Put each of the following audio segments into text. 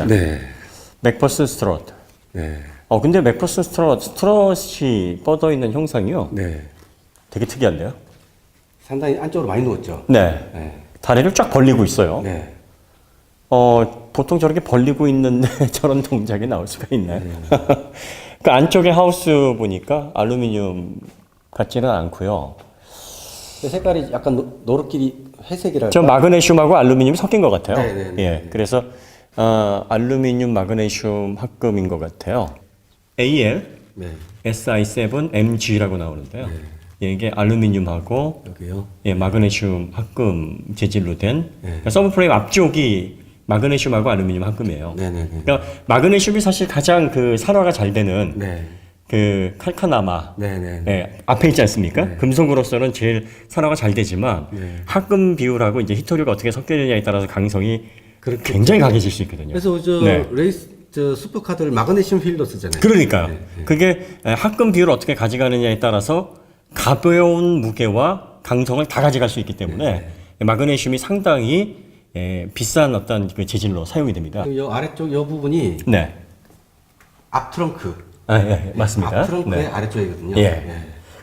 있습니다. 네. 맥퍼슨 스트럿. 네. 근데 맥퍼슨 스트럿이 뻗어 있는 형상이요. 네. 되게 특이한데요. 상당히 안쪽으로 많이 누웠죠. 네. 네. 다리를 쫙 벌리고 있어요. 네. 보통 저렇게 벌리고 있는데 저런 동작이 나올 수가 있나요? 그 안쪽에 하우스 보니까 알루미늄 같지는 않고요. 색깔이 약간 노릇끼리 회색이랄까? 저 마그네슘하고 알루미늄이 섞인 것 같아요. 네네네. 예, 그래서 알루미늄 마그네슘 합금인 것 같아요. AL 네. SI7MG라고 나오는데요. 예, 이게 알루미늄하고 여기요. 예, 마그네슘 합금 재질로 된 그러니까 서브프레임 앞쪽이 마그네슘하고 알루미늄 합금이에요. 네네네. 그러니까 마그네슘이 사실 가장 그 산화가 잘 되는 네. 그 칼카나마 네네. 예, 앞에 있지 않습니까? 금속으로서는 제일 산화가 잘 되지만 합금 비율하고 이제 히토류가 어떻게 섞여지냐에 따라서 강성이 굉장히 강해질 수 있거든요. 그래서 저 네. 레이스 저 슈퍼카드를 마그네슘 휠로 쓰잖아요. 그러니까요. 그게 합금 비율을 어떻게 가져가느냐에 따라서 가벼운 무게와 강성을 다 가져갈 수 있기 때문에 마그네슘이 상당히 비싼 어떤 그 재질로 사용이 됩니다. 이 아래쪽 이 부분이 네. 앞 트렁크. 예, 맞습니다. 앞 트렁크의 네. 아래쪽이거든요. 예.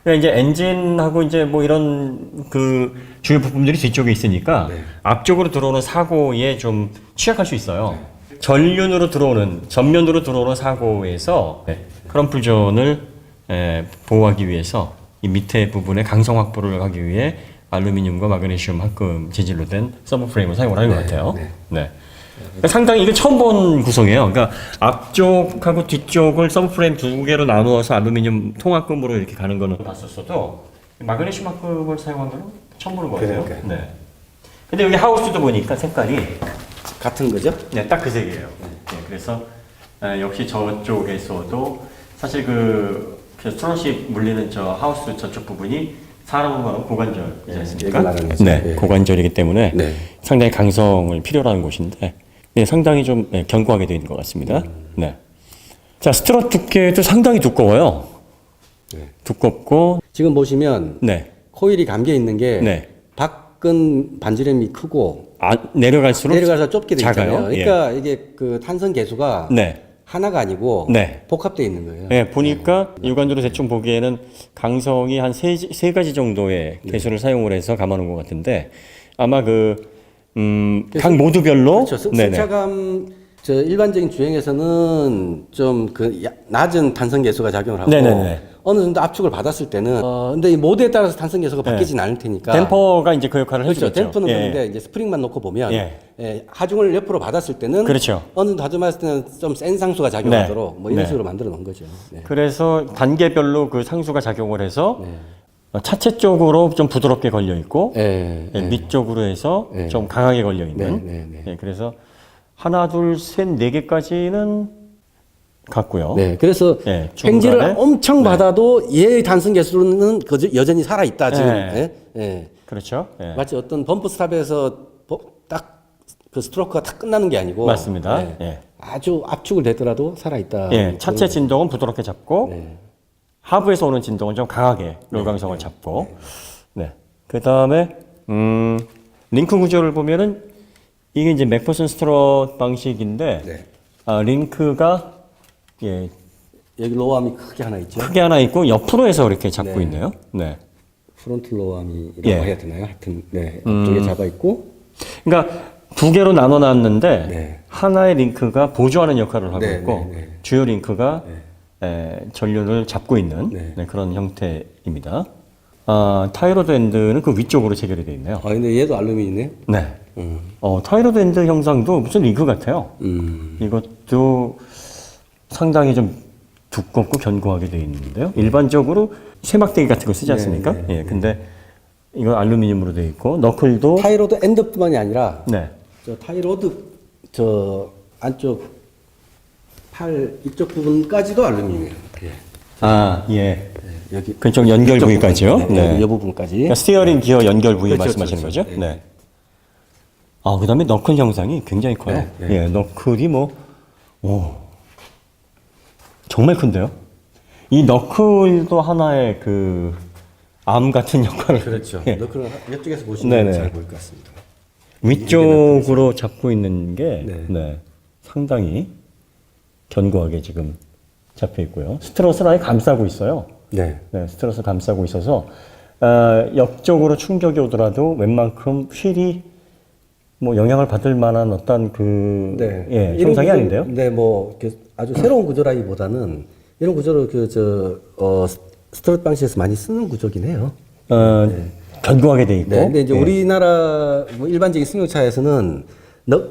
그러니까 이제 엔진하고 이제 뭐 이런 그 주요 부품들이 뒤쪽에 있으니까 앞쪽으로 들어오는 사고에 좀 취약할 수 있어요. 전륜으로 들어오는 전면으로 들어오는 사고에서 크럼 풀전을 보호하기 위해서 이 밑에 부분에 강성 확보를 하기 위해 알루미늄과 마그네슘 합금 재질로 된 서브 프레임을 사용을 하는 것 같아요. 네. 상당히 이게 처음 본 구성이에요. 그러니까 앞쪽하고 뒤쪽을 서브 프레임 두 개로 나누어서 알루미늄 통합금으로 이렇게 가는 거는 봤었어도 마그네슘 합금을 사용한 거는 처음 보는 것 같아요. 그러니까요. 네. 근데 여기 하우스도 보니까 색깔이 같은 거죠? 네, 딱 그 색이에요. 네, 그래서 역시 저쪽에서도 사실 그 스트롯이 물리는 저 하우스 저쪽 부분이 사람으로 고관절이지 않습니까? 네, 고관절이기 때문에 상당히 강성을 필요로 하는 곳인데 상당히 좀 견고하게 되어 있는 것 같습니다. 네. 자, 스트럿 두께도 상당히 두꺼워요. 두껍고 지금 보시면 네. 코일이 감겨 있는 게 밖은 반지름이 크고 내려가서 좁게 되어 작아요. 있잖아요. 그러니까 이게 그 탄성 개수가 하나가 아니고 복합되어 있는 거예요. 네, 보니까 육안으로 대충 보기에는 강성이 한 세 가지 정도의 개수를 사용을 해서 감아놓은 것 같은데 아마 각 모두별로 그렇죠. 승차감 저 일반적인 주행에서는 좀 그 낮은 탄성 개수가 작용을 하고 어느 정도 압축을 받았을 때는 근데 이 모드에 따라서 탄성 개수가 바뀌진 않을 테니까 댐퍼가 이제 그 역할을 그렇죠. 해주겠죠. 댐퍼는 그런데 이제 스프링만 놓고 보면 하중을 옆으로 받았을 때는 어느 정도 하중했을 때는 좀 센 상수가 작용하도록 뭐 이런 식으로 만들어 놓은 거죠. 그래서 단계별로 그 상수가 작용을 해서 차체 쪽으로 좀 부드럽게 걸려 있고 밑쪽으로 해서 좀 강하게 걸려 있는. 그래서 하나, 둘, 셋, 네 개까지는 같고요. 그래서 횡지를 엄청 받아도 얘의 탄성 개수는 여전히 살아 있다 지금. 그렇죠. 마치 어떤 범프 스탑에서 딱 그 스트로크가 다 끝나는 게 아니고 맞습니다. 아주 압축을 내더라도 살아 있다. 차체 진동은 부드럽게 잡고 하부에서 오는 진동은 좀 강하게 롤 강성을 잡고. 그 다음에 링크 구조를 보면은 이게 이제 맥퍼슨 스트럿 방식인데 링크가 여기 로어암이 크게 하나 있죠. 크게 하나 있고 옆으로 해서 이렇게 잡고 있네요. 프론트 로어암이라고 해야 되나요? 하여튼 앞쪽에 잡아 있고. 그러니까 두 개로 나눠 놨는데 하나의 링크가 보조하는 역할을 하고 있고 주요 링크가 전륜을 잡고 있는 그런 형태입니다. 타이로드 엔드는 그 위쪽으로 체결이 되어 있네요. 근데 얘도 알루미늄이네요. 타이로드 엔드 형상도 무슨 링크 같아요. 이것도 상당히 좀 두껍고 견고하게 되어 있는데요. 일반적으로 쇠막대기 같은 거 쓰지 않습니까? 근데 이건 알루미늄으로 되어 있고 너클도 타이로드 엔드뿐만이 아니라 저 타이로드 저 안쪽 팔 이쪽 부분까지도 알루미늄이에요. 여기 그쪽 연결 부위까지요. 이 부분까지. 그러니까 스티어링 기어 연결 부위 말씀하시는 거죠? 그다음에 너클 형상이 굉장히 커요. 너클이 정말 큰데요. 이 너클도 하나의 그 암 같은 역할을. 그렇죠. 너클은 이쪽에서 보시면 잘 보일 것 같습니다. 위쪽으로 잡고 있는 게 상당히 견고하게 지금 잡혀 있고요. 스트럿을 아예 감싸고 있어요. 네. 네, 스트럿을 감싸고 있어서 역적으로 충격이 오더라도 웬만큼 휠이 뭐 영향을 받을 만한 어떤 그 네. 예, 이런 형상이 구조- 아닌데요. 네, 뭐 이렇게 아주 새로운 구조라기보다는 이런 구조를 스트럿 방식에서 많이 쓰는 구조긴 해요. 견고하게 돼 있고. 네. 근데 이제 예. 우리나라 뭐 일반적인 승용차에서는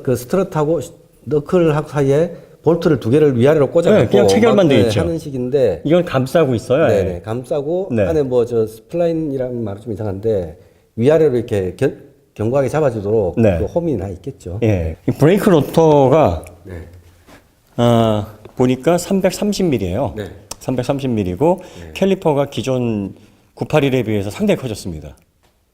그 스트럿하고 너클하고 사이에 볼트를 두 개를 위아래로 꽂아갖고 네, 그냥 체결만 돼 있죠. 하는 식인데 이건 감싸고 있어요. 예. 네네, 감싸고 네. 안에 뭐 스플라인이라는 말은 좀 이상한데 위아래로 이렇게 견고하게 잡아주도록 네. 그 홈이 나 있겠죠. 예. 이 브레이크 로터가 네. 보니까 330mm예요. 네. 330mm고 캘리퍼가 기존 981에 비해서 상당히 커졌습니다.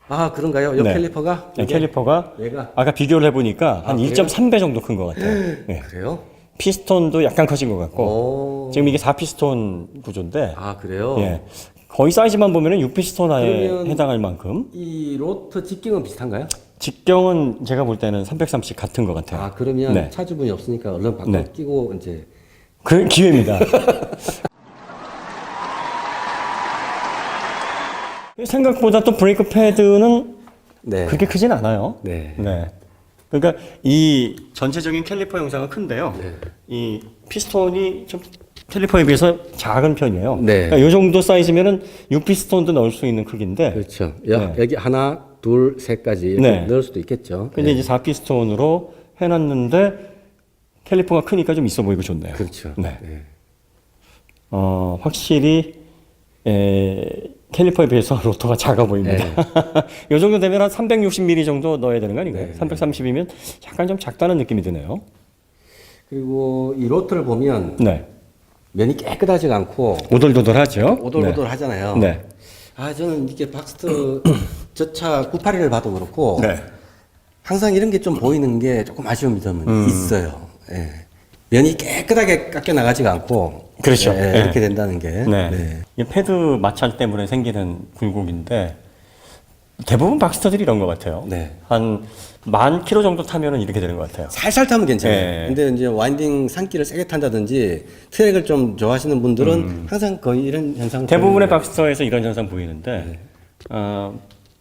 아 그런가요? 요 네. 캘리퍼가? 네, 이게? 캘리퍼가 얘가? 아까 비교를 해보니까 한 그래요? 1.3배 정도 큰 것 같아요. 네. 그래요? 피스톤도 약간 커진 것 같고 오. 지금 이게 4피스톤 구조인데 아 그래요? 예. 거의 사이즈만 보면은 6피스톤에 그러면- 해당할 만큼 이 로터 직경은 비슷한가요? 직경은 제가 볼 때는 330 같은 것 같아요. 아 그러면 네. 차주분이 없으니까 얼른 바꿔 네. 끼고 이제 그 기회입니다. 생각보다 또 브레이크 패드는 네. 그렇게 크진 않아요. 네. 그러니까 이 전체적인 캘리퍼 형상은 큰데요. 네. 이 피스톤이 좀 캘리퍼에 비해서 작은 편이에요. 네. 그러니까 이 정도 사이즈면은 6피스톤도 넣을 수 있는 크기인데, 그렇죠. 네. 여기 하나, 둘, 셋까지 이렇게 네. 넣을 수도 있겠죠. 근데 이제 4피스톤으로 해놨는데 캘리퍼가 크니까 좀 있어 보이고 좋네요. 그렇죠. 네. 네. 확실히 캘리퍼에 비해서 로터가 작아 보입니다. 이 정도 되면 한 360mm 정도 넣어야 되는 거 아닌가요? 330이면 약간 좀 작다는 느낌이 드네요. 그리고 이 로터를 보면 네. 면이 깨끗하지가 않고 오돌도돌하죠. 오돌오돌 하잖아요. 네. 아 저는 이게 박스터 저 차 981을 봐도 그렇고 네. 항상 이런 게 좀 보이는 게 조금 아쉬운 점은 있어요. 예. 면이 깨끗하게 깎여 나가지가 않고 그렇죠. 예, 네. 이렇게 된다는 게 네. 네. 이 패드 마찰 때문에 생기는 굴곡인데 대부분 박스터들이 이런 것 같아요. 네. 한 10,000km 정도 타면은 이렇게 되는 것 같아요. 살살 타면 괜찮아요. 네. 근데 이제 와인딩 산길을 세게 탄다든지 트랙을 좀 좋아하시는 분들은 항상 거의 이런 현상을 대부분의 보이는 박스터에서 이런 현상 보이는데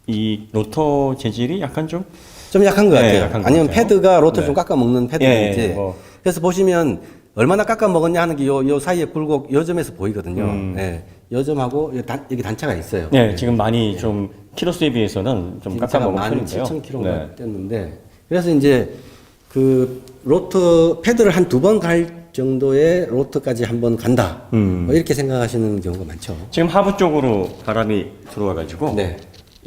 이 로터 재질이 약간 좀 좀 약한 것 네, 같아요. 약한 것 아니면 같아요. 패드가 로터를 네. 좀 깎아먹는 패드인지. 예, 뭐. 그래서 보시면 얼마나 깎아먹었냐 하는 게 요 사이에 굴곡 요 점에서 보이거든요. 네. 요 점하고 여기 단차가 있어요. 네, 지금 많이 좀 키로수에 비해서는 좀 깎아먹은 편인데요. 17,000km가 네. 뗐는데 그래서 이제 그 로터 패드를 한 2번 갈 정도의 로터까지 한번 간다. 뭐 이렇게 생각하시는 경우가 많죠. 지금 하부 쪽으로 바람이 들어와가지고 네.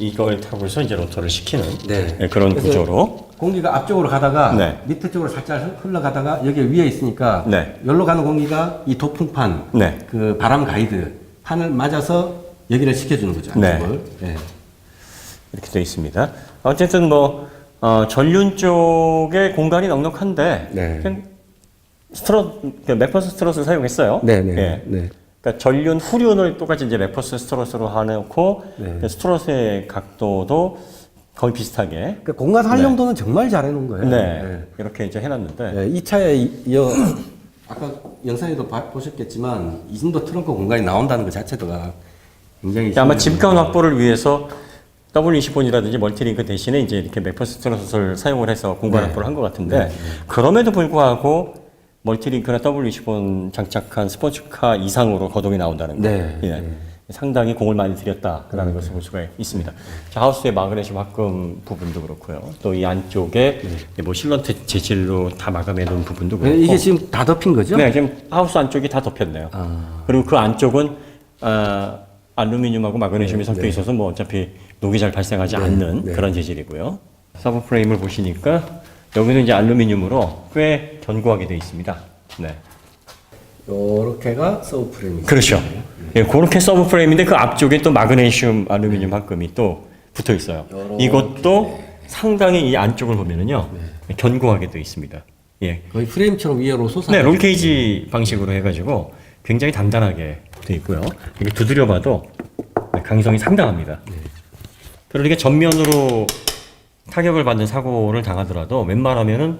이걸 타고서 이제 로터를 식히는 네. 그런 그래서 구조로 공기가 앞쪽으로 가다가 네. 밑에 쪽으로 살짝 흘러가다가 여기 위에 있으니까 네. 여기로 가는 공기가 이 도풍판, 네. 그 바람 가이드 판을 맞아서 여기를 식혀주는 거죠. 네. 안쪽을. 네. 이렇게 되어 있습니다. 어쨌든 뭐 전륜 쪽에 공간이 넉넉한데 네. 그냥 맥퍼스 스트럿을 사용했어요. 네, 네, 예. 네. 그러니까 전륜 후륜을 똑같이 이제 맥퍼스 스트럿으로 해놓고 네. 스트럿의 각도도 거의 비슷하게 그러니까 공간 활용도는 정말 잘 해놓은 거예요. 네. 이렇게 이제 해놨는데 네, 이 차에 아까 영상에도 보셨겠지만 이 정도 트렁크 공간이 나온다는 것 자체가 굉장히 아마 신기한 집간 확보를 위해서 W20번이라든지 멀티링크 대신에 이제 이렇게 맥퍼스 스트럿을 사용을 해서 공간 네. 확보를 한 것 같은데 그럼에도 불구하고 멀티링크나 W20번 장착한 스포츠카 이상으로 거동이 나온다는 거. 네. 예. 상당히 공을 많이 들였다라는 것을 볼 수가 있습니다. 자, 하우스의 마그네슘 합금 부분도 그렇고요. 또 이 안쪽에 뭐 실런트 재질로 다 마감해 놓은 부분도 네, 그렇고. 이게 지금 다 덮인 거죠? 네, 지금 하우스 안쪽이 다 덮였네요. 그리고 그 안쪽은 알루미늄하고 마그네슘이 섞여 있어서 뭐 어차피 녹이 잘 발생하지 않는 그런 재질이고요. 서브 프레임을 보시니까 여기는 이제 알루미늄으로 꽤 견고하게 되어 있습니다. 네. 요렇게가 서브 프레임이죠. 그렇죠. 예, 그렇게 서브 프레임인데 그 앞쪽에 또 마그네슘 알루미늄 합금이 또 붙어 있어요. 이것도 상당히 이 안쪽을 보면은요 견고하게 되어 있습니다. 예. 거의 프레임처럼 위로 솟아. 네, 롤케이지 방식으로 해가지고 굉장히 단단하게 되어 있고요. 이게 두드려봐도 강성이 상당합니다. 그러니까 전면으로 타격을 받는 사고를 당하더라도 웬만하면은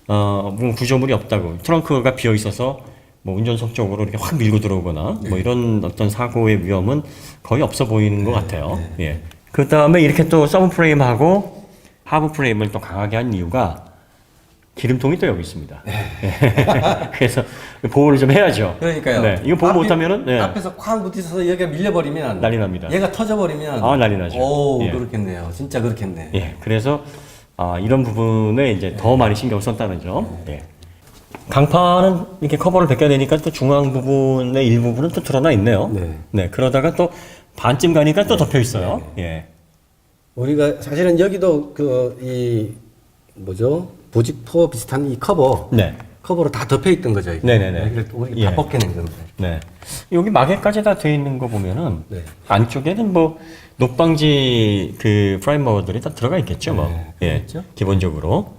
뭐 구조물이 없다고 트렁크가 비어 있어서 뭐 운전석 쪽으로 이렇게 확 밀고 들어오거나 뭐 이런 어떤 사고의 위험은 거의 없어 보이는 것 같아요. 예. 그 다음에 이렇게 또 서브 프레임하고 하부 프레임을 또 강하게 한 이유가 기름통이 또 여기 있습니다. 예. 그래서 보호를 좀 해야죠. 그러니까요. 네. 이거 보호 못하면은 네. 앞에서 쾅 부딪혀서 여기가 밀려버리면 난리 납니다. 얘가 터져버리면 난리 나죠. 오, 예. 그렇겠네요. 진짜 그렇겠네. 예. 그래서 이런 부분에 이제 더 많이 신경 썼다는 점. 예. 강판은 이렇게 커버를 벗겨내니까 또 중앙 부분의 일부분은 또 드러나 있네요. 네. 그러다가 또 반쯤 가니까 또 덮여 있어요. 예. 우리가 사실은 여기도 부직포 비슷한 이 커버. 네. 커버로 다 덮여 있던 거죠. 이게. 네네네. 여기를 우리 예. 다 벗겨낸 건데. 네. 여기 마개까지 다 돼 있는 거 보면은 네. 안쪽에는 뭐 녹방지 그 프라이머들이 다 들어가 있겠죠, 뭐. 예. 그렇죠. 기본적으로.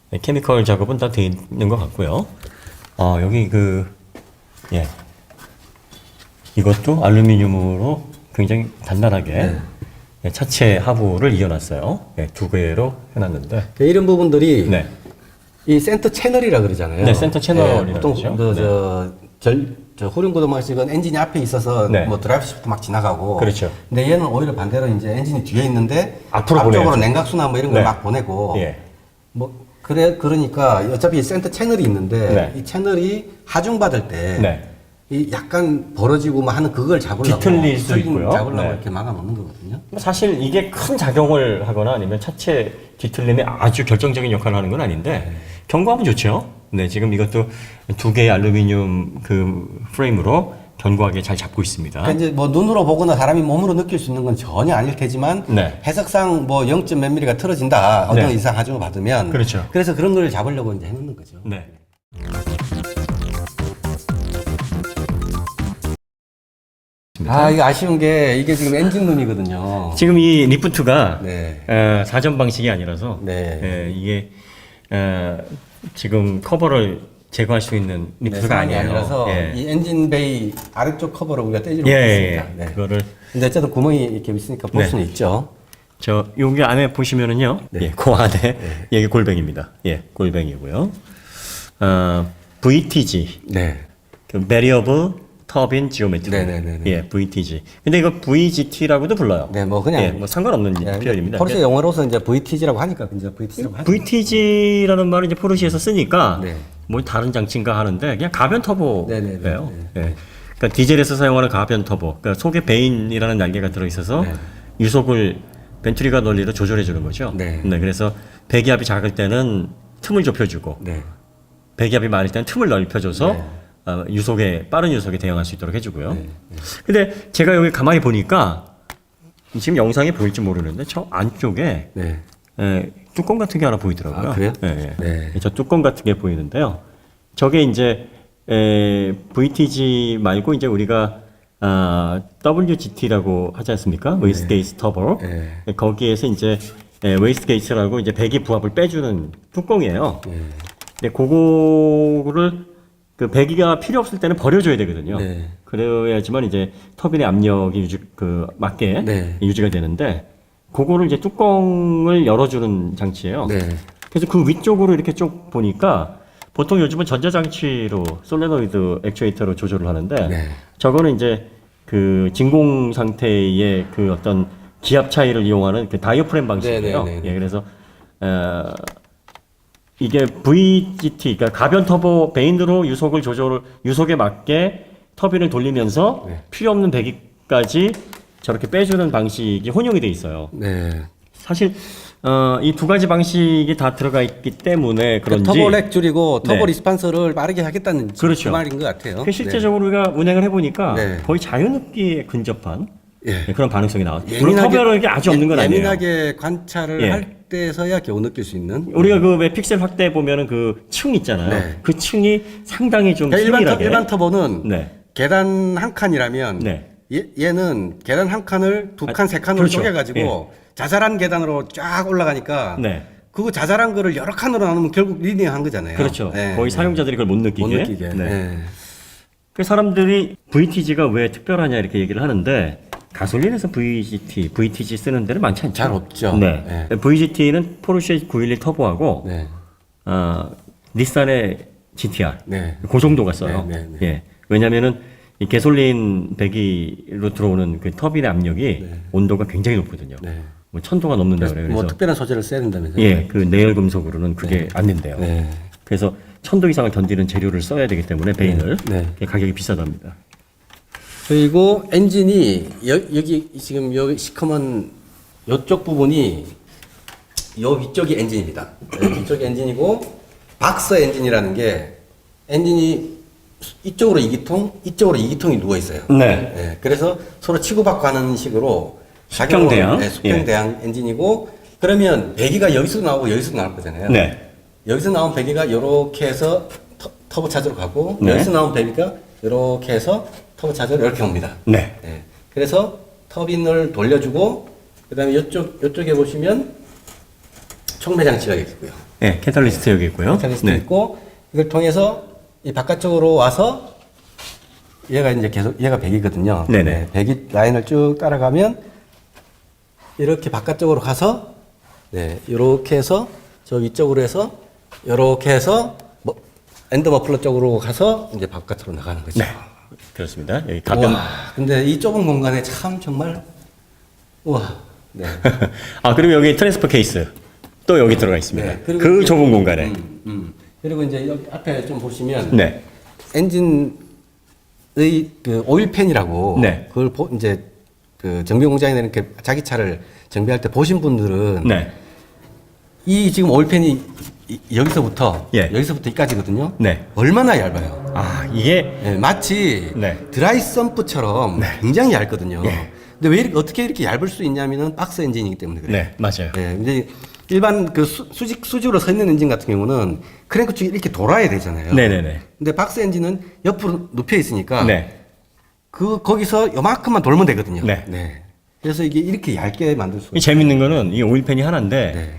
네, 케미컬 작업은 다 돼 있는 것 같고요. 여기 예. 이것도 알루미늄으로 굉장히 단단하게 예, 차체 하부를 이어놨어요. 예, 두 개로 해놨는데. 이런 부분들이 네. 이 센터 채널이라 그러잖아요. 네, 센터 채널이라고 보통 그러죠. 저 후륜구동방식은 엔진이 앞에 있어서 네. 뭐 드라이브 시프트 막 지나가고. 그렇죠. 근데 얘는 오히려 반대로 이제 엔진이 뒤에 있는데 앞으로 앞쪽으로 보내야죠. 냉각수나 뭐 이런 걸 네. 막 보내고. 예. 그러니까 어차피 센터 채널이 있는데 네. 이 채널이 하중 받을 때. 네. 이 약간 벌어지고 뭐 하는 그걸 잡으려고 뒤틀릴 수 있고요. 잡으려고 네. 이렇게 막아놓는 거거든요. 사실 이게 큰 작용을 하거나 아니면 차체 뒤틀림에 아주 결정적인 역할을 하는 건 아닌데 견고하면 좋죠. 네, 지금 이것도 두 개의 알루미늄 그 프레임으로 견고하게 잘 잡고 있습니다. 그러니까 이제 뭐 눈으로 보거나 사람이 몸으로 느낄 수 있는 건 전혀 아닐 테지만 네. 해석상 뭐 0. 몇 미리가 틀어진다 어떤 네. 이상 하중을 받으면 그렇죠. 그래서 그런 걸 잡으려고 이제 해놓는 거죠. 네. 이거 아쉬운 게 이게 지금 엔진룸이거든요. 지금 이 리프트가 네. 사전 방식이 아니라서 네. 이게 지금 커버를 제거할 수 있는 리프트가 상황이 아니에요. 아니라서 예. 이 엔진 베이 아래쪽 커버를 우리가 떼지를 예, 못했습니다. 네. 그거를 근데 어쨌든 구멍이 이렇게 있으니까 볼 네. 수는 있죠. 여기 안에 보시면은요, 네. 예, 그 안에 여기 골뱅입니다. 예, 골뱅이고요. VTG, 네. 그 Variable Turbine Geometry. 네네네네. 예, VTG. 근데 이거 VGT라고도 불러요. 네, 뭐 그냥 예, 뭐 상관없는 네, 표현입니다. 포르쉐 용어로서 이제 VTG라고 하니까 이제 VTG라고 하죠. VTG라는 말을 이제 포르쉐에서 쓰니까 네. 뭐 다른 장치인가 하는데 그냥 가변 터보예요. 네네네. 예. 그러니까 디젤에서 사용하는 가변 터보. 그러니까 속에 베인이라는 날개가 들어 있어서 네. 유속을 벤트리가 논리로 조절해 주는 거죠. 네. 그래서 배기압이 작을 때는 틈을 좁혀주고 네. 배기압이 많을 때는 틈을 넓혀줘서 네. 빠른 유속에 대응할 수 있도록 해주고요. 근데 제가 여기 가만히 보니까 지금 영상에 보일지 모르는데 저 안쪽에 네. 뚜껑 같은 게 하나 보이더라고요. 아, 그래요? 예. 네. 저 뚜껑 같은 게 보이는데요. 저게 이제 VTG 말고 이제 우리가 WGT라고 하지 않습니까? 웨이스트 게이트 터보. 네. 거기에서 이제 웨이스트 게이트라고 이제 배기 부합을 빼주는 뚜껑이에요. 네. 근데 그거를 그 배기가 필요 없을 때는 버려줘야 되거든요. 네. 그래야지만 이제 터빈의 압력이 맞게 네. 유지가 되는데 그거를 이제 뚜껑을 열어주는 장치예요. 네. 그래서 그 위쪽으로 이렇게 쭉 보니까 보통 요즘은 전자장치로 솔레노이드 액추에이터로 조절을 하는데 네. 저거는 이제 그 진공 상태의 그 어떤 기압 차이를 이용하는 그 다이어프램 방식이에요. 네, 네, 네. 예, 그래서 이게 VGT, 그러니까 가변 터보 베인으로 유속에 맞게 터빈을 돌리면서 필요 없는 배기까지 저렇게 빼주는 방식이 혼용이 돼 있어요. 네. 사실 이 두 가지 방식이 다 들어가 있기 때문에 그런지 터보 렉 줄이고 터보 네. 리스판서를 빠르게 하겠다는 그렇죠. 그 말인 것 같아요. 그 실제적으로 우리가 운행을 해보니까 네. 거의 자연흡기에 근접한 예. 그런 반응성이 나왔죠. 물론 터보는 게 아주 없는 건 아니에요. 예민하게 관찰을 예. 할 때서야 겨우 느낄 수 있는. 우리가 그 왜 픽셀 확대 보면은 그 층 있잖아요. 네. 그 층이 상당히 좀 그러니까 세밀하게. 일반 터보는 네. 계단 한 칸이라면 네. 얘는 계단 한 칸을 두 칸, 세 칸으로 그렇죠. 쪼개가지고 자잘한 계단으로 쫙 올라가니까 네. 그거 자잘한 거를 여러 칸으로 나누면 결국 리니어한 거잖아요. 그렇죠. 네. 거의 사용자들이 그걸 못 느끼게. 못 느끼게. 네. 네. 그 사람들이 VTG가 왜 특별하냐 이렇게 얘기를 하는데 가솔린에서 VTG 쓰는 데는 많지 않죠. 잘 없죠. 네. 네. VGT는 포르쉐 911 터보하고 네. 닛산의 GTR. 네. 그 정도 갔어요. 네, 네, 네. 예. 왜냐면은 이 가솔린 배기로 들어오는 그 터빈의 압력이 온도가 굉장히 높거든요. 네. 뭐 1000도가 넘는다 그래요. 뭐 그래서 특별한 소재를 써야 된다면서요? 예, 그 내열 금속으로는 그게 안 된대요. 네. 그래서 1000도 이상을 견디는 재료를 써야 되기 때문에 베인을 네. 가격이 비싸답니다. 그리고 엔진이 여기 지금 여기 시커먼 이쪽 부분이 요 위쪽이 엔진입니다. 위쪽이 엔진이고 박스 엔진이라는 게 엔진이 이쪽으로 2기통, 이쪽으로 2기통이 누워 있어요. 네. 예, 그래서 서로 치고받고 하는 식으로 수평대항? 네, 수평대항 엔진이고 그러면 배기가 여기서 나오고 여기서 나올 거잖아요. 네. 여기서 나온 배기가 이렇게 해서 터보 차저로 가고 네. 여기서 나온 배기가 이렇게 해서 터보 차저로 이렇게 옵니다. 네. 예, 그래서 터빈을 돌려주고 그다음에 이쪽에 보시면 촉매 장치가 있고요. 네, 캐탈리스트 여기 있고요. 캐탈리스트 네. 있고 이걸 통해서 이 바깥쪽으로 와서 얘가 이제 계속 얘가 배기거든요. 네네. 네, 배기 라인을 쭉 따라가면 이렇게 바깥쪽으로 가서 네, 이렇게 해서 저 위쪽으로 해서 이렇게 해서 엔더 머플러 쪽으로 가서 이제 바깥으로 나가는 거죠. 네. 그렇습니다. 여기 가변. 와, 근데 이 좁은 공간에 참 정말 우와. 네. 아, 그리고 여기 트랜스퍼 케이스 또 여기 들어가 있습니다. 네, 그리고 그 좁은 공간에. 그리고 이제 여기 앞에 좀 보시면 네. 엔진의 그 오일팬이라고 네. 그걸 이제 그 정비 공장에 이렇게 자기 차를 정비할 때 보신 분들은 네. 이 지금 오일팬이 여기서부터 예. 여기서부터 여기까지거든요. 네. 얼마나 얇아요. 아, 이게 예, 마치 네. 드라이 썸프처럼 굉장히 얇거든요. 예. 근데 왜 어떻게 이렇게 얇을 수 있냐면은 박스 엔진이기 때문에 그래요. 네, 맞아요. 예, 이제 일반 그 수직으로 서 있는 엔진 같은 경우는 크랭크 쪽이 이렇게 돌아야 되잖아요. 네네네. 근데 박스 엔진은 옆으로 눕혀 있으니까 네. 거기서 요만큼만 돌면 되거든요. 네. 그래서 이게 이렇게 얇게 만들 수가 이 재밌는 거는 이 오일팬이 하나인데 네.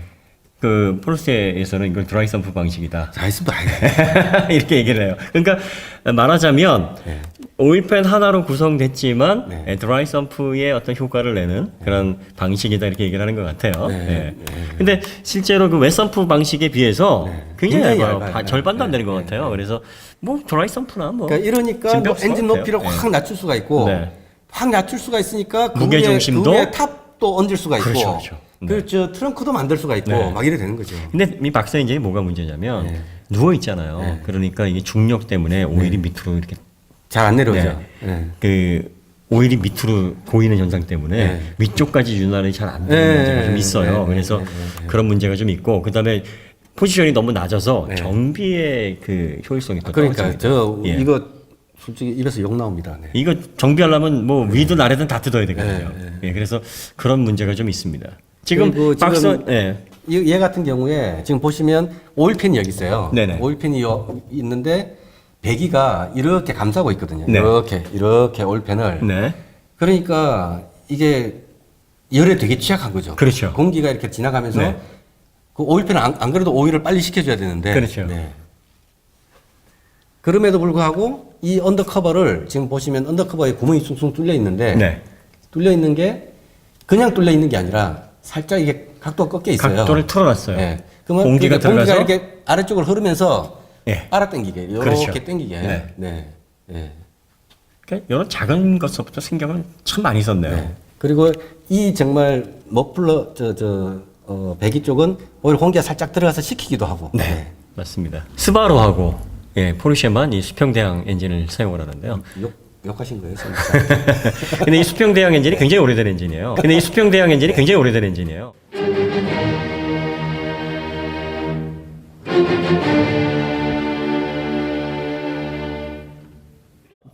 그 포르쉐에서는 이걸 드라이 썸프 방식이다. 다 있으면 아니다. 이렇게 얘기를 해요. 그러니까 말하자면 네. 오일팬 하나로 구성됐지만 네. 드라이 썸프의 어떤 효과를 내는 그런 방식이다 이렇게 얘기를 하는 것 같아요. 네. 네. 근데 실제로 그 웨썸프 방식에 비해서 굉장히 굉장히 얇아요. 얇아요. 절반도 안 네. 되는 것 같아요. 그래서 뭐 드라이 썸프나 뭐 그러니까 이러니까 진배 뭐 없을 엔진 것 높이를 같아요. 확 낮출 수가 있고 네. 확 낮출 수가 있으니까 그 무게 위에, 중심도? 그 위에 탑도 얹을 수가 있고 그렇죠, 그렇죠. 네. 그리고 저 트렁크도 만들 수가 있고 네. 막 이래 되는 거죠. 근데 이 박스 엔진이 뭐가 문제냐면 네. 누워 있잖아요. 그러니까 이게 중력 때문에 오일이 밑으로 이렇게 잘 안 내려오죠. 네. 그 오일이 밑으로 고이는 현상 때문에 네. 위쪽까지 윤활이 잘 안 되는 네. 문제가 좀 있어요. 네. 그래서 그런 문제가 좀 있고 그다음에 포지션이 너무 낮아서 네. 정비의 그 효율성이 더 그러니까 떨어집니다. 저 예. 이거 솔직히 입에서 욕 나옵니다. 네. 이거 정비하려면 뭐 위든 아래든 다 뜯어야 되거든요. 예, 그래서 그런 문제가 좀 있습니다. 지금 그리고 박스 지금 예. 얘 같은 경우에 지금 보시면 오일팬이 여기 있어요. 네네. 오일팬이 있는데 배기가 이렇게 감싸고 있거든요. 네. 이렇게 오일팬을. 네. 그러니까 이게 열에 되게 취약한 거죠. 그렇죠. 공기가 이렇게 지나가면서 네. 그 오일팬은 안 그래도 오일을 빨리 식혀줘야 되는데. 그렇죠. 네. 그럼에도 불구하고 이 언더커버를 지금 보시면 언더커버에 구멍이 숭숭 뚫려 있는데 네. 뚫려 있는 게 그냥 뚫려 있는 게 아니라 살짝 이게 각도가 꺾여 있어요. 각도를 틀어놨어요. 네. 그러면 공기가 그러니까 들어가서 이렇게 아래쪽으로 흐르면서 예. 빨아당기게 이렇게 그렇죠. 당기게. 네. 네. 네. 그러니까 이런 작은 것부터 신경을 참 많이 썼네요. 네. 그리고 이 정말 머플러 배기 쪽은 오히려 공기가 살짝 들어가서 식히기도 하고. 네, 맞습니다. 스바루하고 예, 포르쉐만 이 수평대항 엔진을 사용을 하는데요. 욕하신 거예요? 근데 이 수평대항 엔진이 굉장히 오래된 엔진이에요.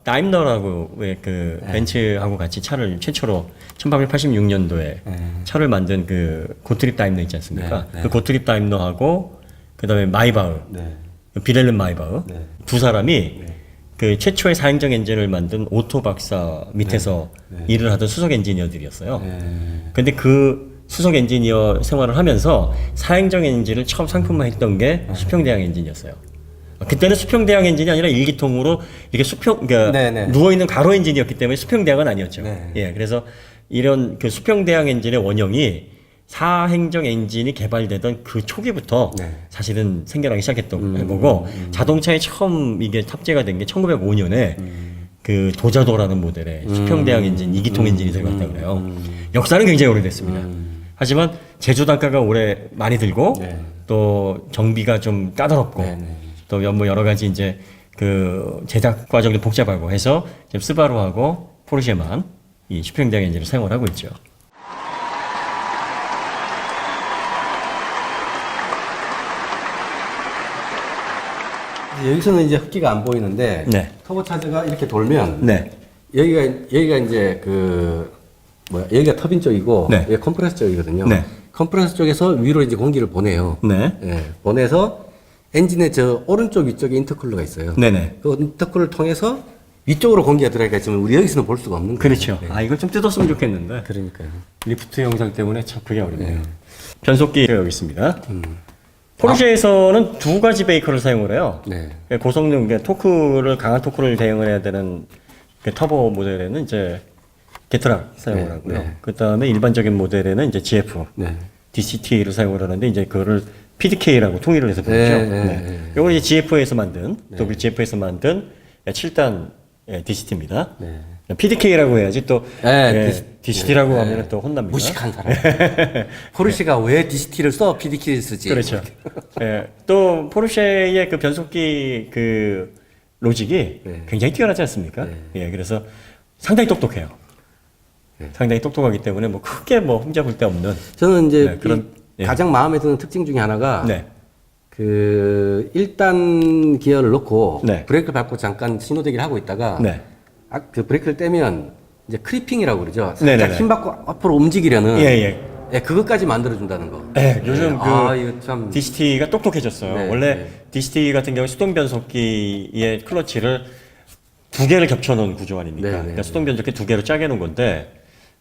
다임러라고 왜 그 벤츠하고 같이 차를 최초로 1886년도에 차를 만든 그 고트립 다임러 있지 않습니까? 네. 그 고트립 다임러하고 그다음에 마이바흐, 네. 비렐름 마이바흐 네. 두 사람이 그 최초의 사행정 엔진을 만든 오토 박사 밑에서 일을 하던 수석 엔지니어들이었어요. 근데 그 수석 엔지니어 생활을 하면서 사행정 엔진을 처음 상품화했던 게 수평대항 엔진이었어요. 그때는 수평대항 엔진이 아니라 일기통으로 이렇게 그러니까 네네. 누워있는 가로 엔진이었기 때문에 수평대항은 아니었죠. 네. 예, 그래서 이런 그 수평대항 엔진의 원형이 사행정 엔진이 개발되던 그 초기부터 네. 사실은 생겨나기 시작했던 거고 자동차에 처음 이게 탑재가 된 게 1905년에 그 도자도라는 모델의 수평대항 엔진 2기통 엔진이 들어갔다 그래요. 역사는 굉장히 오래됐습니다. 하지만 제조 단가가 오래 많이 들고 네. 또 정비가 좀 까다롭고 네, 네. 또 뭐 여러 가지 이제 그 제작 과정도 복잡하고 해서 지금 스바루하고 포르쉐만 이 수평대항 엔진을 사용을 하고 있죠. 여기서는 이제 흡기가 안 보이는데 네. 터보차저가 이렇게 돌면 네. 여기가 이제 그 뭐야 여기가 터빈 쪽이고 네. 여기가 컴프레서 쪽이거든요. 네. 컴프레서 쪽에서 위로 이제 공기를 보내요. 네. 예, 보내서 엔진의 저 오른쪽 위쪽에 인터쿨러가 있어요. 네네. 그 인터쿨러를 통해서 위쪽으로 공기가 들어가니까 지금 우리 여기서는 볼 수가 없는 거예요. 그렇죠. 네. 아, 이걸 좀 뜯었으면 좋겠는데. 그러니까요. 리프트 영상 때문에 참 그게 어렵네요. 변속기가 여기 있습니다. 포르쉐에서는 두 가지 베이커를 사용을 해요. 네. 고성능, 토크를, 강한 토크를 대응을 해야 되는 그 터보 모델에는 이제 게트락 사용을 네, 하고요. 네. 그 다음에 일반적인 모델에는 이제 GF, 네. DCT를 사용을 하는데 이제 그거를 PDK라고 통일을 해서 부르죠. 네, 네, 네. 요건 이제 GF에서 만든, 독일 GF에서 만든 7단 DCT입니다. 네. PDK라고 해야지 또 네, DCT라고 네. 하면 또 혼납니다. 무식한 사람. 포르쉐가 왜 DCT를 써? PDK를 쓰지? 그렇죠. 예, 또 포르쉐의 그 변속기 그 로직이 네. 굉장히 뛰어나지 않습니까? 네. 예, 그래서 상당히 똑똑해요. 네. 상당히 똑똑하기 때문에 뭐 크게 뭐 흠잡을 데 없는 저는 이제 네, 그런- 이 예. 가장 마음에 드는 특징 중에 하나가 네. 그 1단 기어를 넣고 네. 브레이크를 밟고 잠깐 신호대기를 하고 있다가 네. 그 브레이크를 떼면 이제 크리핑이라고 그러죠. 네네네. 살짝 힘 받고 앞으로 움직이려는 예, 예. 예, 그것까지 만들어준다는 거. 예, 요즘 예. 그 이거 참 DCT가 똑똑해졌어요. 네, 원래 네. DCT 같은 경우 수동 변속기의 클러치를 두 개를 겹쳐놓은 구조 아닙니까? 네, 네, 그러니까 네. 수동 변속기 두 개로 짜게 놓은 건데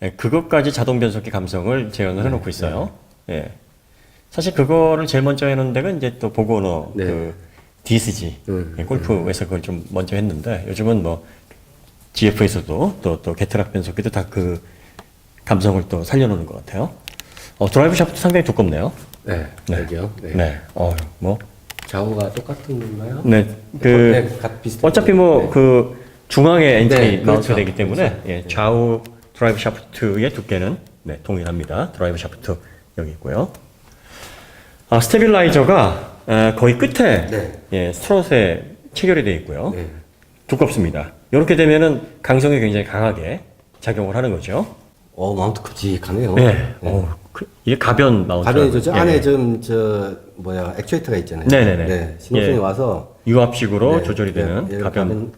예, 그것까지 자동 변속기 감성을 재현을 네, 해놓고 있어요. 예. 사실 그거를 제일 먼저 해놓은 데가 이제 또 보고너 네. 그 DSG 예, 골프에서 그걸 좀 먼저 했는데 요즘은 뭐 GF에서도 또 게트락 변속기도 다 그 감성을 또 살려놓는 것 같아요. 드라이브 샤프트 상당히 두껍네요. 네, 네. 여기요. 네. 네. 뭐 좌우가 똑같은 건가요? 네, 네, 비슷한 어차피 거죠. 뭐 네. 그 중앙에 엔진이 네, 그렇죠. 마운트 되기 때문에 그렇죠. 예, 좌우 드라이브 샤프트의 두께는 네, 동일합니다. 드라이브 샤프트 여기 있고요. 스테빌라이저가 거의 끝에 네. 예, 스트롯에 체결이 되어 있고요. 네. 두껍습니다. 이렇게 되면은 강성이 굉장히 강하게 작용을 하는 거죠. 마운트 큼직하네요. 네. 이게 가변 마운트. 가변이죠. 저 예. 안에 좀 액추에이터가 있잖아요. 네네네. 네, 신호등이 예. 와서 유압식으로 네, 조절이 되는 네, 가변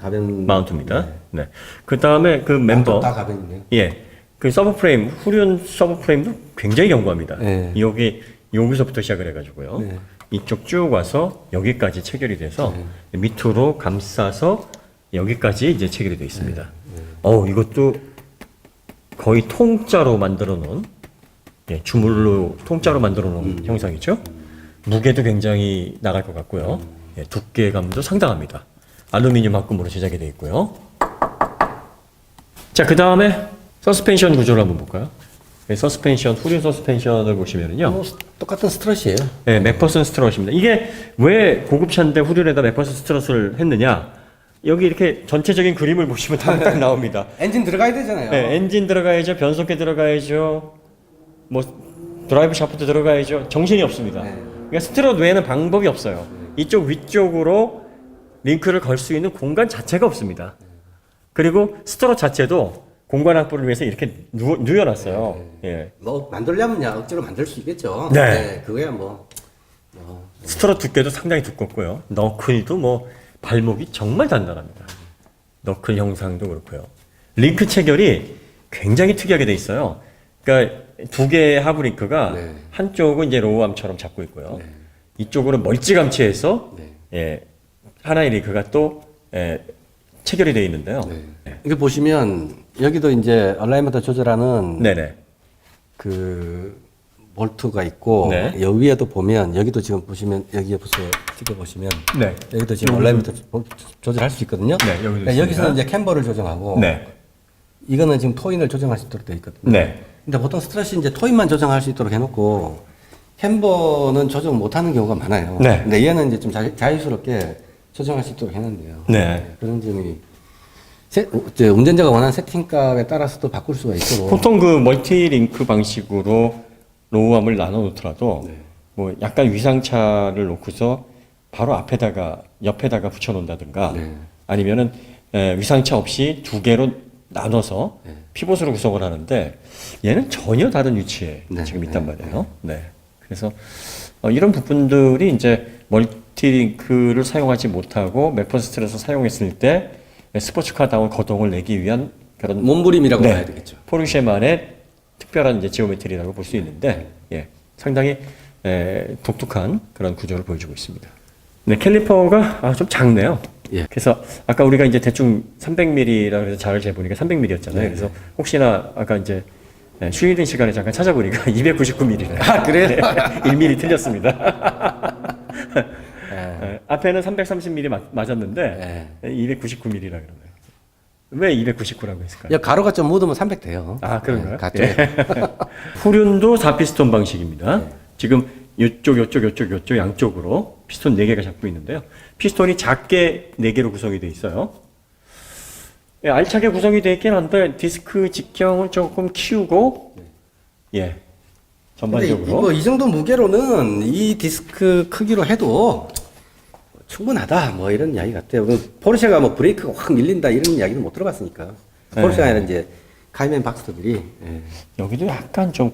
마운트입니다. 네. 그 다음에 그 멤버. 다 가변이네요. 예. 그 서브프레임, 후륜 서브프레임도 굉장히 견고합니다. 네. 여기서부터 시작을 해가지고요. 네. 이쪽 쭉 와서 여기까지 체결이 돼서 밑으로 감싸서 여기까지 이제 체결이 되어 있습니다. 이것도 거의 통짜로 만들어 놓은, 예, 주물로 통짜로 만들어 놓은 형상이죠. 무게도 굉장히 나갈 것 같고요. 예, 두께감도 상당합니다. 알루미늄 합금으로 제작이 되어 있고요. 자, 그 다음에 서스펜션 구조를 한번 볼까요? 예, 서스펜션, 후륜 서스펜션을 보시면은요. 똑같은 스트럿이에요. 네, 맥퍼슨 스트럿입니다. 이게 왜 고급차인데 후륜에다 맥퍼슨 스트럿을 했느냐? 여기 이렇게 전체적인 그림을 보시면 딱 나옵니다. 엔진 들어가야 되잖아요. 네, 엔진 들어가야죠, 변속기 들어가야죠, 뭐 드라이브 샤프트 들어가야죠. 정신이 없습니다. 네. 그러니까 스트럿 외에는 방법이 없어요. 이쪽 위쪽으로 링크를 걸 수 있는 공간 자체가 없습니다. 그리고 스트럿 자체도 공간 확보를 위해서 이렇게 누워놨어요. 예. 뭐 만들려면 억지로 만들 수 있겠죠. 네. 그거야 뭐. 스트럿 두께도 상당히 두껍고요. 너클도 뭐 발목이 정말 단단합니다. 너클 형상도 그렇고요. 링크 체결이 굉장히 특이하게 돼 있어요. 그러니까 두 개의 하부 링크가 네. 한쪽은 이제 로우암처럼 잡고 있고요. 네. 이쪽으로 멀찌감치해서 네. 예, 하나의 링크가 또 체결이 되어 있는데요. 네. 이게 보시면 여기도 이제 얼라이먼트 조절하는 네네. 그 볼트가 있고 네. 여기 위에도 보면 여기도 지금 보시면 여기에 보세요. 찍어 보시면 네. 여기도 지금 얼라이먼트 조절할 수 있거든요. 네, 여기도 그러니까 있습니다. 여기서는 이제 캠버를 조정하고 네. 이거는 지금 토인을 조정할 수 있도록 되어 있거든요. 네. 근데 보통 스트러시 이제 토인만 조정할 수 있도록 해놓고 캠버는 조정 못하는 경우가 많아요. 네. 근데 얘는 이제 좀 자유스럽게 조정할 수 있도록 해놨네요. 네. 그런 점이 이제 운전자가 원하는 세팅값에 따라서도 바꿀 수가 있도록. 보통 그 멀티링크 방식으로 로우암을 나눠 놓더라도 네. 뭐 약간 위상차를 놓고서 바로 앞에다가 옆에다가 붙여 놓는다든가 네. 아니면은 위상차 없이 두 개로 나눠서 네. 피봇으로 구성을 하는데 얘는 전혀 다른 위치에 네. 지금 있단 말이에요. 네. 그래서 이런 부분들이 이제 멀티링크를 사용하지 못하고 맥퍼스트에서 사용했을 때 스포츠카다운 거동을 내기 위한 그런 몸부림이라고 네. 봐야 되겠죠. 포르쉐만의 특별한 이제 지오메트리라고 볼 수 있는데, 예, 상당히 독특한 그런 구조를 보여주고 있습니다. 네, 캘리퍼가 좀 작네요. 예. 그래서 아까 우리가 이제 대충 300mm라고 해서 잘 재보니까 300mm였잖아요. 네. 그래서 혹시나 아까 이제 쉬는 시간에 잠깐 찾아보니까 299mm래요. 아, 그래요? 네, 1mm 틀렸습니다. 앞에는 330mm 맞았는데 299mm라 그러네요. 왜 299라고 했을까요? 야, 가루가 좀 묻으면 300 돼요. 아, 그런가요? 네, 가쪽에. 후륜도 4피스톤 방식입니다. 지금 요쪽 양쪽으로 피스톤 4개가 잡고 있는데요. 피스톤이 작게 4개로 구성이 되어 있어요. 예, 알차게 구성이 되어 있긴 한데 디스크 직경을 조금 키우고 예, 근데 전반적으로 이 정도 무게로는 이 디스크 크기로 해도 충분하다 뭐 이런 이야기 같아요. 포르쉐가 뭐 브레이크가 확 밀린다 이런 이야기는 못 들어봤으니까. 포르쉐가 아니라 이제 카이멘 박스터들이 예. 여기도 약간 좀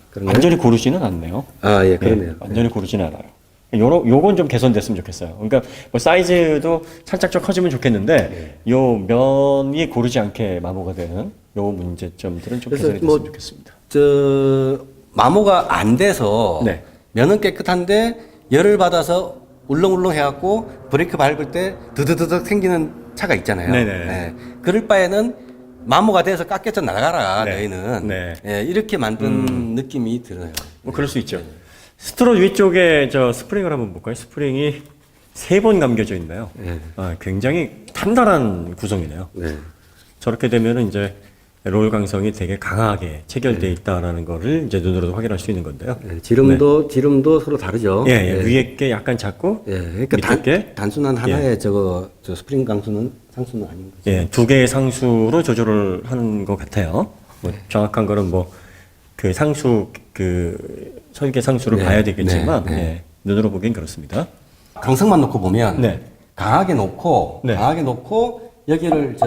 그런가요? 완전히 고르지는 않네요. 아, 예, 그러네요. 네, 완전히 고르지는 않아요. 요건 좀 개선됐으면 좋겠어요. 그러니까 뭐 사이즈도 살짝 좀 커지면 좋겠는데 요 면이 고르지 않게 마모가 되는 요 문제점들은 좀 그래서 개선이 뭐 됐으면 좋겠습니다. 저 마모가 안 돼서 네. 면은 깨끗한데 열을 받아서 울렁울렁 해갖고 브레이크 밟을 때 드드드득 생기는 차가 있잖아요. 네네. 네. 그럴 바에는 마모가 돼서 깎여져 나가라 네. 너희는 네. 예, 이렇게 만든 느낌이 들어요. 뭐 그럴 수 있죠. 스트롯 위쪽에 저 스프링을 한번 볼까요? 스프링이 3번 감겨져 있나요? 네. 굉장히 단단한 구성이네요. 네. 저렇게 되면은 이제 롤 강성이 되게 강하게 체결되어 있다라는 거를 이제 눈으로도 확인할 수 있는 건데요. 네, 지름도 서로 다르죠. 예, 예. 위에 게 약간 작고 예, 그러니까 밑에 게 단순한 하나의 저 스프링 상수는 아닌 거죠. 예, 2개의 상수로 조절을 하는 것 같아요. 뭐 정확한 거는 뭐 그 상수 그 설계 상수를 네, 봐야 되겠지만 네, 네. 예, 눈으로 보기엔 그렇습니다. 강성만 놓고 보면 네. 강하게 놓고 네. 여기를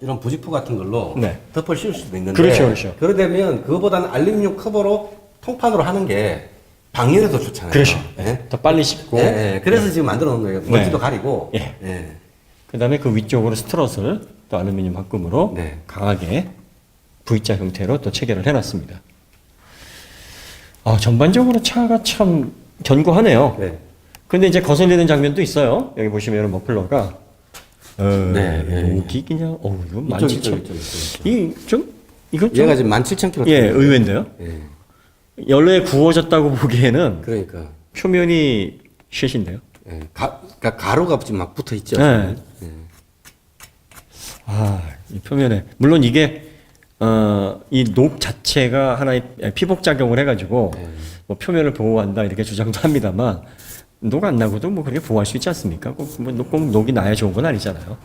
이런 부직포 같은 걸로 네. 덮을 씌울 수도 있는데 그렇죠, 그렇죠. 그러려면 그거보다는 알루미늄 커버로 통판으로 하는 게 방열에도 좋잖아요. 그렇죠. 예? 더 빨리 씻고 예, 예. 그래서 지금 만들어 놓은 거예요. 먼지도 가리고. 예. 예. 그다음에 그 위쪽으로 스트럿을 또 알루미늄 합금으로 네. 강하게 V자 형태로 또 체결을 해놨습니다. 전반적으로 차가 참 견고하네요. 네. 근데 이제 거슬리는 장면도 있어요. 여기 보시면 머플러가 네, 네. 여기 그냥 이거 이쪽, 17,000. 이쪽. 이거 좀 얘가 지금 17,000km. 예, 의외인데요. 예. 연료에 구워졌다고 보기에는 그러니까. 표면이 쉐신데요. 예. 그러니까 가루가 지금 막 붙어 있죠. 네. 예. 이 표면에 물론 이게 이 녹 자체가 하나의 피복 작용을 해가지고 뭐 표면을 보호한다 이렇게 주장도 합니다만 녹 안 나고도 뭐 그렇게 보호할 수 있지 않습니까? 꼭 녹이 나야 좋은 건 아니잖아요.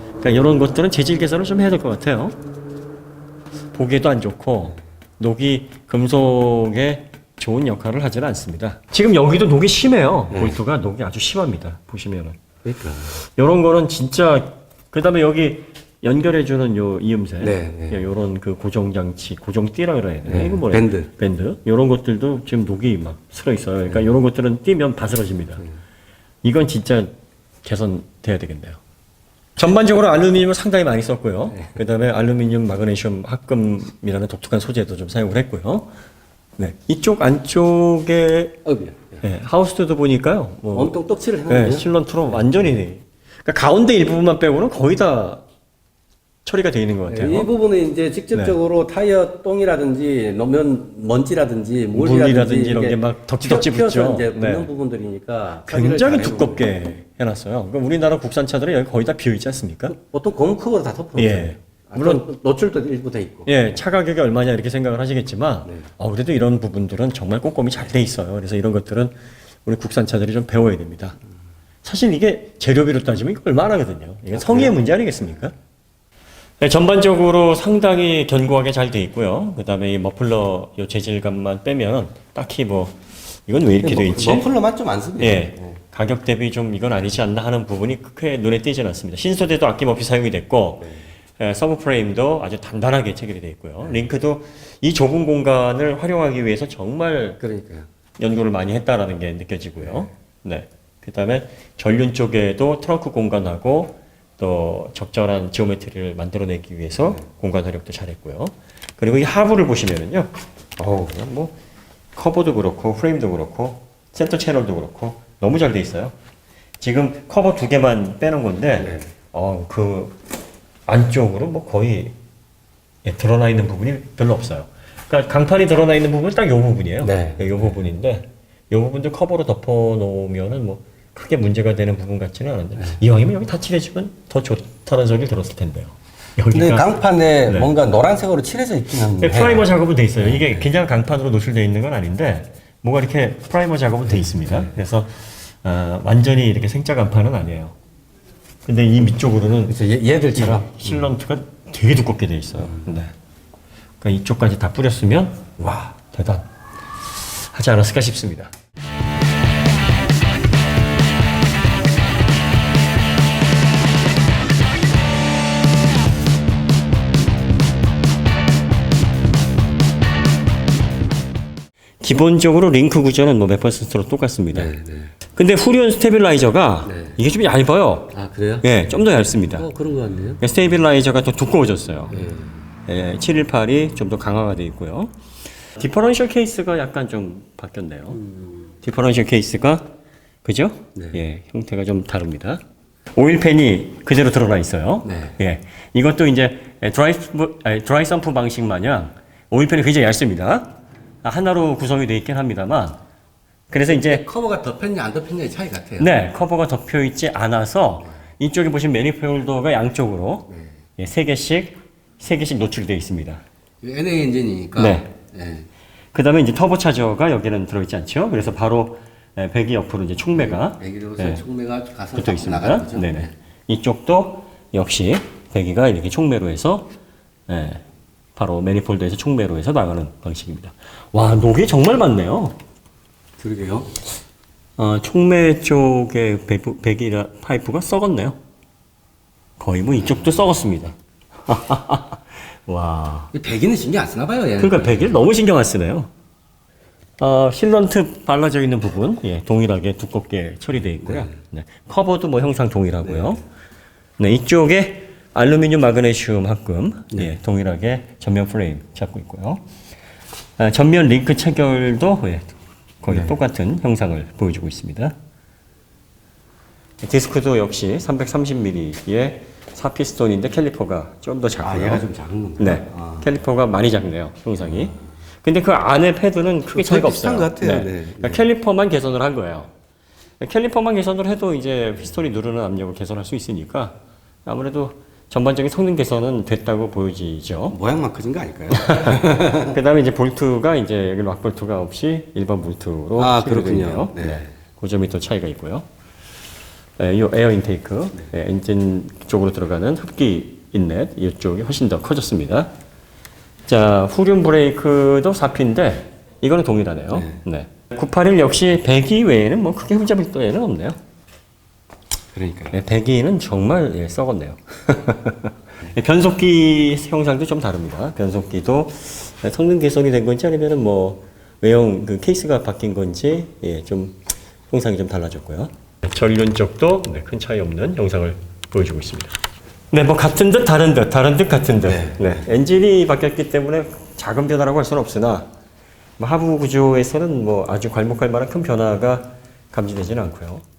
그러니까 이런 것들은 재질 개선을 좀 해야 될 것 같아요. 보기에도 안 좋고 녹이 금속에 좋은 역할을 하지는 않습니다. 지금 여기도 녹이 심해요. 볼트가 녹이 아주 심합니다. 보시면은 그러니까. 이런 거는 진짜 그다음에 여기 연결해주는 요 이음새, 네. 요런 그 고정장치, 고정띠라 그래야 되나? 네, 이거 뭐래? 밴드. 요런 것들도 지금 녹이 막 슬어 있어요. 그러니까 요런 것들은 띄면 바스러집니다. 이건 진짜 개선돼야 되겠네요. 전반적으로 알루미늄을 상당히 많이 썼고요. 그다음에 알루미늄 마그네슘 합금이라는 독특한 소재도 좀 사용을 했고요. 네. 이쪽 안쪽에 하우스도 보니까요. 뭐 엄청 떡칠을 해놨네요. 실런트로 완전히 그러니까 가운데 일부분만 빼고는 거의 다 처리가 되어 있는 것 같아요. 이 부분은 이제 직접적으로 타이어 똥이라든지 노면 먼지라든지 물이라든지 이런 게 막 덕지덕지 붙죠. 이제 붙는 네. 부분들이니까 굉장히 두껍게 해놨어요. 그러니까 우리나라 국산 차들은 여기 거의 다 비어 있지 않습니까? 보통 고무 커버로 다 덮어놓죠. 예. 물론 노출도 일부 돼 있고. 예, 차 가격이 얼마냐 이렇게 생각을 하시겠지만, 네. 그래도 이런 부분들은 정말 꼼꼼히 잘 돼 있어요. 그래서 이런 것들은 우리 국산차들이 좀 배워야 됩니다. 사실 이게 재료비로 따지면 이거 얼마나 하거든요. 이게 성의의 문제 아니겠습니까? 네, 전반적으로 상당히 견고하게 잘 돼 있고요. 그 다음에 이 머플러 요 재질감만 빼면 딱히 뭐, 이건 왜 이렇게 돼 있지? 머플러만 좀 안 씁니다. 예. 가격 대비 좀 이건 아니지 않나 하는 부분이 크게 눈에 띄지는 않습니다. 신소재도 아낌없이 사용이 됐고, 서브 프레임도 아주 단단하게 체결이 되어 있고요. 링크도 이 좁은 공간을 활용하기 위해서 정말 그러니까요. 연구를 많이 했다라는 게 느껴지고요. 네. 그 다음에 전륜 쪽에도 트렁크 공간하고 또 적절한 지오메트리를 만들어내기 위해서 공간 활용도 잘했고요. 그리고 이 하부를 보시면은요, 그냥 뭐 커버도 그렇고 프레임도 그렇고 센터 채널도 그렇고 너무 잘 돼 있어요. 지금 커버 2개만 빼는 건데, 그 안쪽으로 뭐 거의 드러나 있는 부분이 별로 없어요. 그러니까 강판이 드러나 있는 부분은 딱 이 부분이에요. 네. 이 부분인데, 이 부분도 커버로 덮어 놓으면은 뭐 크게 문제가 되는 부분 같지는 않은데, 이왕이면 여기 다 칠해주면 더 좋다는 소리를 들었을 텐데요. 근데 여기가 강판에 네. 뭔가 노란색으로 칠해져 있기는 해요. 프라이머 작업은 돼 있어요. 이게 그냥 강판으로 노출되어 있는 건 아닌데, 뭐가 이렇게 프라이머 작업은 돼 있습니다. 그래서 완전히 이렇게 생짜 강판은 아니에요. 근데 이 밑쪽으로는 그래서 얘들처럼 실런트가 되게 두껍게 돼 있어요. 네. 그러니까 이쪽까지 다 뿌렸으면 와 대단하지 않았을까 싶습니다. 기본적으로 링크 구조는 뭐 100%로 똑같습니다. 네. 근데 후륜 스테빌라이저가 네. 이게 좀 얇아요. 아 그래요? 예, 좀 더 얇습니다. 그런 거 같네요. 스테빌라이저가 더 두꺼워졌어요. 네. 예, 718이 좀 더 강화가 되어 있고요. 디퍼런셜 케이스가 약간 좀 바뀌었네요. 디퍼런셜 케이스가 그죠? 네. 예, 형태가 좀 다릅니다. 오일팬이 그대로 드러나 있어요. 네. 예, 이것도 이제 드라이 펌프 방식 마냥 오일팬이 굉장히 얇습니다. 하나로 구성이 되어 있긴 합니다만, 그래서 이제 커버가 덮였냐 안 덮였냐의 차이 같아요. 네, 커버가 덮여 있지 않아서 이쪽에 보시면 매니폴더가 양쪽으로 예, 3개씩 노출되어 있습니다. NA 엔진이니까. 네. 네. 그 다음에 이제 터보차저가 여기는 들어있지 않죠? 그래서 바로 배기 옆으로 이제 총매가 배기로서 네, 총매가 가서 붙어 나가는 있습니다. 거죠. 네네. 이쪽도 역시 배기가 이렇게 총매로 해서 바로 매니폴더에서 총매로 해서 나가는 방식입니다. 와, 녹이 정말 많네요. 그러게요. 총매 쪽에 배기 파이프가 썩었네요. 거의 뭐 이쪽도 썩었습니다. 와. 배기는 신경 안 쓰나 봐요. 얘는. 그러니까 배기를 너무 신경 안 쓰네요. 실런트 발라져 있는 부분, 예, 동일하게 두껍게 처리되어 있고요. 네. 커버도 뭐 형상 동일하고요. 네, 이쪽에 알루미늄 마그네슘 합금, 예, 동일하게 전면 프레임 잡고 있고요. 전면 링크 체결도 예, 거의 똑같은 형상을 보여주고 있습니다. 디스크도 역시 330mm의 4피스톤인데 캘리퍼가 좀 더 작고요. 얘가 좀 작은 건가요? 네, 캘리퍼가 많이 작네요, 형상이. 근데 그 안에 패드는 크게 차이가 비슷한 없어요. 것 같아요. 네. 네. 그러니까 캘리퍼만 개선을 한 거예요. 캘리퍼만 개선을 해도 이제 피스톤이 누르는 압력을 개선할 수 있으니까 아무래도 전반적인 성능 개선은 됐다고 보여지죠. 모양만 커진 거 아닐까요? 그 다음에 이제 볼트가 이제 여기 락 볼트가 없이 일반 볼트로 그렇군요. 있네요. 네. 네. 9.2 차이가 있고요. 이 에어 인테이크, 엔진 쪽으로 들어가는 흡기 인렛 이쪽이 훨씬 더 커졌습니다. 자, 후륜 브레이크도 4P인데 이거는 동일하네요. 네. 981 역시 배기 외에는 뭐 크게 흠잡을 데는 없네요. 그러니까요. 네, 배기는 정말 예, 썩었네요. 변속기 형상도 좀 다릅니다. 변속기도 성능 개선이 된 건지 아니면은 뭐 외형 그 케이스가 바뀐 건지 예, 좀 형상이 좀 달라졌고요. 전륜 쪽도 네, 큰 차이 없는 형상을 보여주고 있습니다. 네, 뭐 같은 듯 다른 듯 같은 듯. 네, 엔진이 바뀌었기 때문에 작은 변화라고 할 수는 없으나 뭐 하부 구조에서는 뭐 아주 괄목할 만한 큰 변화가 감지되지는 않고요.